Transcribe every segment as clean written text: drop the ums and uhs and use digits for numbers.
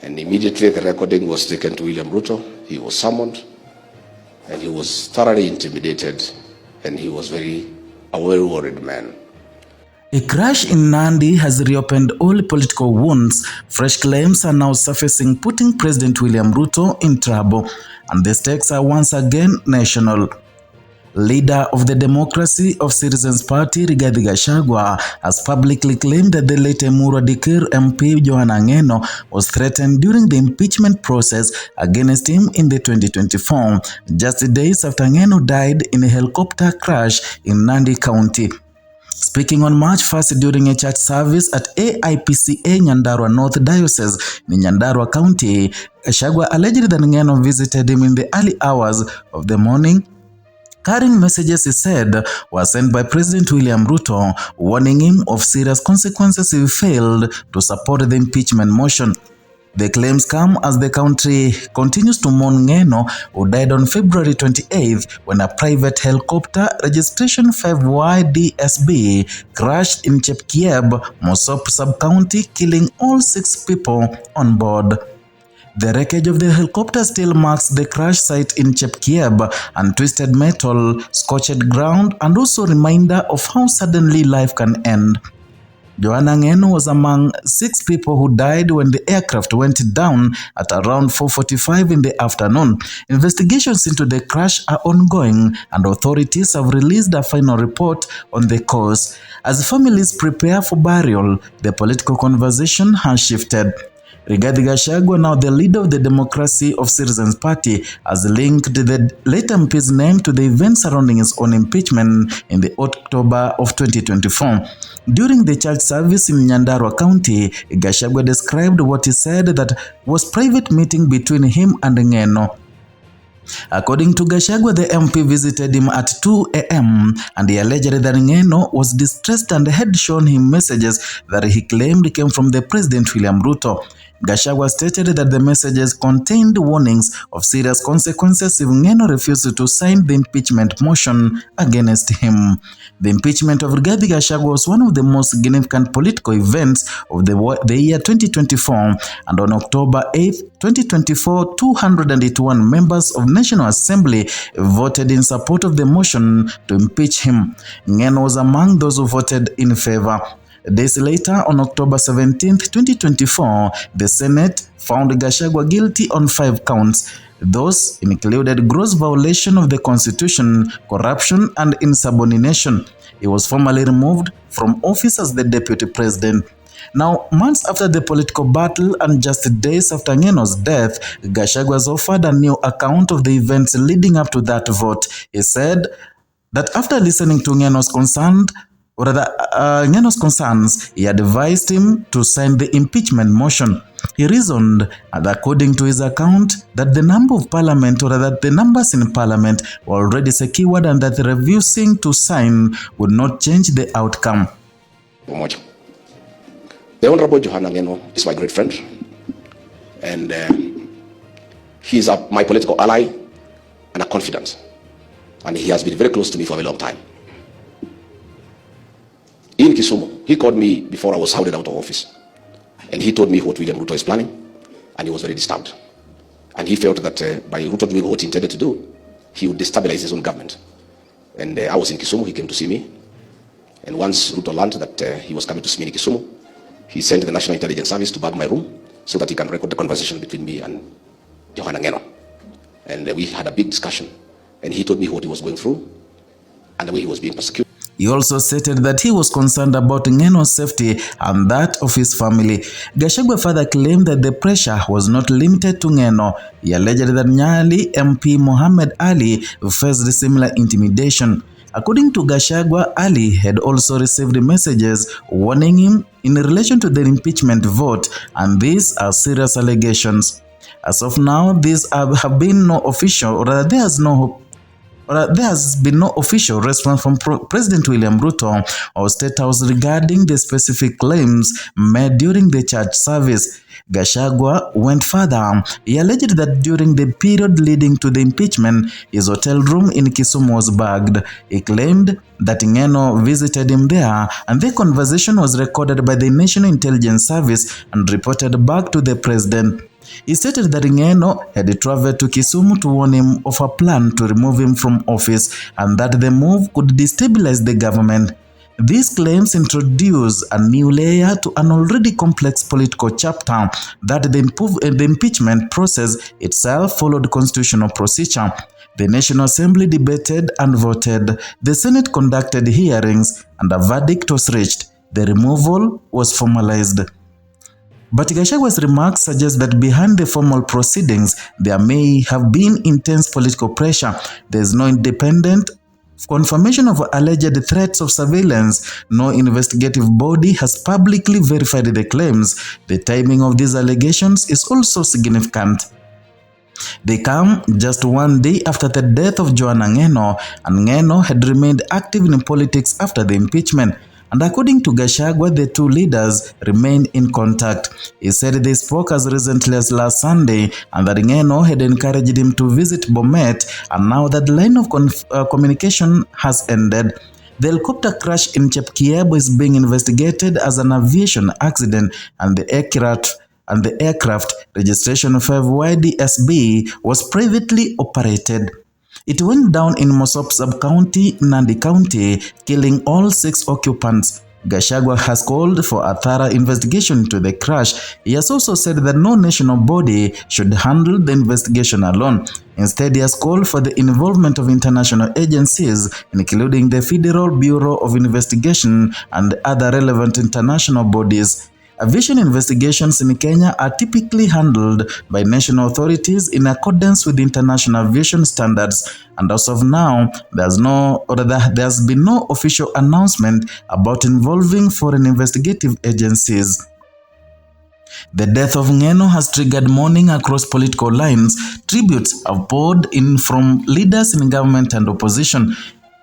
And immediately the recording was taken to William Ruto. He was summoned and he was thoroughly intimidated and he was a very worried man. A crash in Nandi has reopened all political wounds. Fresh claims are now surfacing, putting President William Ruto in trouble, and the stakes are once again national. Leader of the Democracy of Citizens Party, Rigathi Gachagua, has publicly claimed that the late Emurua Dikir MP Johanna was threatened during the impeachment process against him in the 2024, just days after Ngeno died in a helicopter crash in Nandi County. Speaking on March 1st during a church service at AIPCA Nyandarua North Diocese in Nyandarua County, Gachagua alleged that Ngeno visited him in the early hours of the morning, carrying messages he said were sent by President William Ruto, warning him of serious consequences if he failed to support the impeachment motion. The claims come as the country continues to mourn Ngeno, who died on February 28th when a private helicopter registration 5YDSB crashed in Chepkieb, Mosop sub-county, killing all 6 people on board. The wreckage of the helicopter still marks the crash site in Chepkieb, and twisted metal, scorched ground, and also a reminder of how suddenly life can end. Johanna was among 6 people who died when the aircraft went down at around 4:45 in the afternoon. Investigations into the crash are ongoing, and authorities have released a final report on the cause. As families prepare for burial, the political conversation has shifted. Rigathi Gachagua, now the leader of the Democracy of Citizens Party, has linked the late MP's name to the events surrounding his own impeachment in the October of 2024. During the church service in Nyandarua County, Gachagua described what he said that was private meeting between him and Ngeno. According to Gachagua, the MP visited him at 2 a.m. and he alleged that Ngeno was distressed and had shown him messages that he claimed came from the President William Ruto. Gachagua stated that the messages contained warnings of serious consequences if Ngeno refused to sign the impeachment motion against him. The impeachment of Rigathi Gachagua was one of the most significant political events of the year 2024, and on October 8, 2024, 281 members of National Assembly voted in support of the motion to impeach him. Ngeno was among those who voted in favor. Days later, on October 17, 2024, the Senate found Gachagua guilty on 5 counts. Those included gross violation of the Constitution, corruption, and insubordination. He was formally removed from office as the deputy president. Now, months after the political battle and just days after Ngeno's death, Gachagua was offered a new account of the events leading up to that vote. He said that after listening to Ngeno's concerns, he advised him to sign the impeachment motion. He reasoned, according to his account, that the numbers in parliament were already secured and that refusing to sign would not change the outcome. The Honorable Johanna is my great friend, and he's my political ally and a confidant, and he has been very close to me for a very long time. In Kisumu, he called me before I was hounded out of office, and he told me what William Ruto is planning, and he was very disturbed. And he felt that by Ruto doing what he intended to do, he would destabilize his own government. And I was in Kisumu, he came to see me, and once Ruto learned that he was coming to see me in Kisumu, he sent the National Intelligence Service to bag my room so that he can record the conversation between me and Johanna Ngeno. And we had a big discussion, and he told me what he was going through and the way he was being persecuted. He also stated that he was concerned about Ngeno's safety and that of his family. Gachagua further claimed that the pressure was not limited to Ngeno. He alleged that Nyali MP Mohammed Ali faced similar intimidation. According to Gachagua, Ali had also received messages warning him in relation to the impeachment vote, and these are serious allegations. As of now, have been no official, or rather there has been no official response from President William Ruto or State House regarding the specific claims made during the church service. Gachagua went further. He alleged that during the period leading to the impeachment, his hotel room in Kisumu was bugged. He claimed that Ngeno visited him there, and the conversation was recorded by the National Intelligence Service and reported back to the president. He stated that Ngeno had traveled to Kisumu to warn him of a plan to remove him from office and that the move could destabilize the government. These claims introduce a new layer to an already complex political chapter that the impeachment process itself followed constitutional procedure. The National Assembly debated and voted. The Senate conducted hearings and a verdict was reached. The removal was formalized. But Gachagua's remarks suggest that behind the formal proceedings, there may have been intense political pressure. There is no independent confirmation of alleged threats of surveillance. No investigative body has publicly verified the claims. The timing of these allegations is also significant. They come just one day after the death of Johanna, and Ngeno had remained active in politics after the impeachment. And according to Gachagua, the two leaders remained in contact. He said they spoke as recently as last Sunday and that Ngeno had encouraged him to visit Bomet, and now that line of communication has ended. The helicopter crash in Chepkiebo is being investigated as an aviation accident, and the aircraft registration 5YDSB was privately operated. It went down in Mosop sub-county, Nandi County, killing all 6 occupants. Gachagua has called for a thorough investigation into the crash. He has also said that no national body should handle the investigation alone. Instead, he has called for the involvement of international agencies, including the Federal Bureau of Investigation and other relevant international bodies. Aviation investigations in Kenya are typically handled by national authorities in accordance with international aviation standards, and as of now, there's been no official announcement about involving foreign investigative agencies. The death of Ngeno has triggered mourning across political lines. Tributes have poured in from leaders in government and opposition.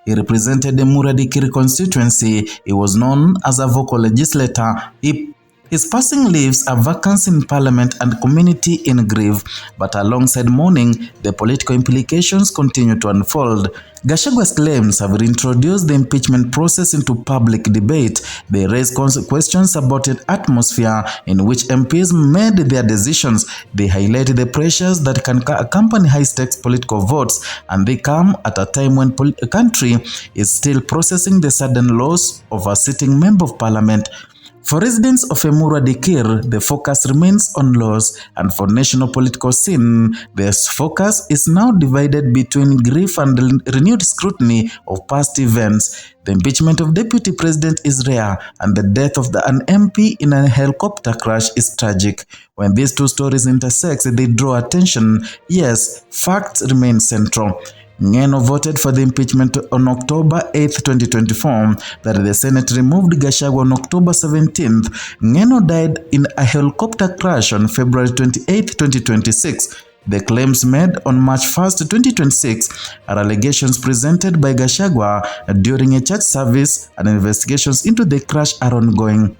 He represented the Muradikiri constituency. He was known as a vocal legislator. His passing leaves a vacancy in parliament and community in grief, but alongside mourning, the political implications continue to unfold. Gachagua's claims have reintroduced the impeachment process into public debate. They raise questions about an atmosphere in which MPs made their decisions. They highlight the pressures that can accompany high-stakes political votes, and they come at a time when a country is still processing the sudden loss of a sitting member of parliament. For residents of Emurua Dikir, the focus remains on loss, and for national political scene, the focus is now divided between grief and renewed scrutiny of past events. The impeachment of Deputy President is rare, and the death of an MP in a helicopter crash is tragic. When these two stories intersect, they draw attention. Yes, facts remain central. Ngeno voted for the impeachment on October 8, 2024, that the Senate removed Gachagua on October 17th. Ngeno died in a helicopter crash on February 28, 2026. The claims made on March 1, 2026 are allegations presented by Gachagua during a church service, and investigations into the crash are ongoing.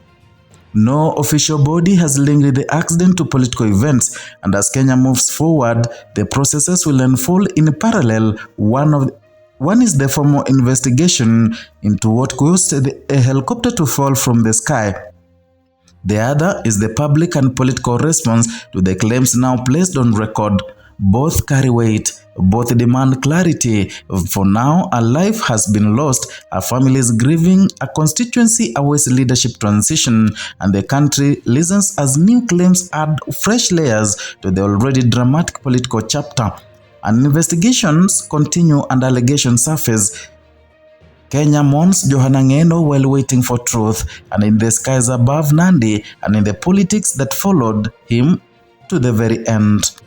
No official body has linked the accident to political events, and as Kenya moves forward, the processes will unfold in parallel. One is the formal investigation into what caused a helicopter to fall from the sky. The other is the public and political response to the claims now placed on record. Both carry weight, both demand clarity. For now, a life has been lost, a family is grieving, a constituency awaits leadership transition, and the country listens as new claims add fresh layers to the already dramatic political chapter. And investigations continue and allegations surface. Kenya mourns Johanna while waiting for truth, and in the skies above Nandi, and in the politics that followed him to the very end.